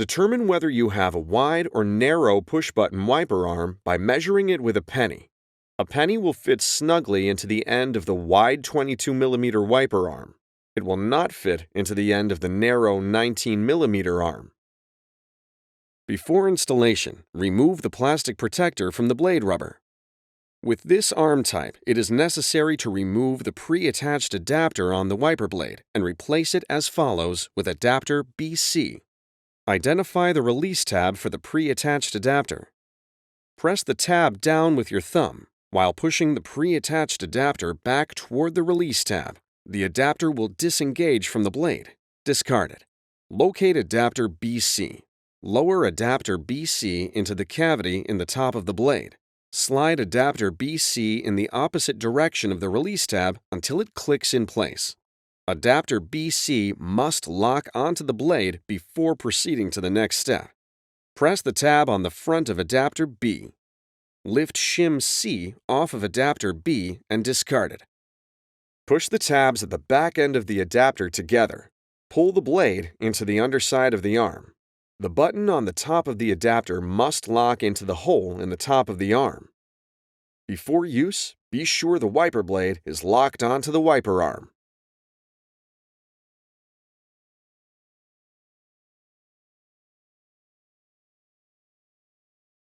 Determine whether you have a wide or narrow push-button wiper arm by measuring it with a penny. A penny will fit snugly into the end of the wide 22mm wiper arm. It will not fit into the end of the narrow 19mm arm. Before installation, remove the plastic protector from the blade rubber. With this arm type, it is necessary to remove the pre-attached adapter on the wiper blade and replace it as follows with adapter BC. Identify the release tab for the pre-attached adapter. Press the tab down with your thumb while pushing the pre-attached adapter back toward the release tab. The adapter will disengage from the blade. Discard it. Locate adapter BC. Lower adapter BC into the cavity in the top of the blade. Slide adapter BC in the opposite direction of the release tab until it clicks in place. Adapter BC must lock onto the blade before proceeding to the next step. Press the tab on the front of adapter B. Lift shim C off of adapter B and discard it. Push the tabs at the back end of the adapter together. Pull the blade into the underside of the arm. The button on the top of the adapter must lock into the hole in the top of the arm. Before use, be sure the wiper blade is locked onto the wiper arm.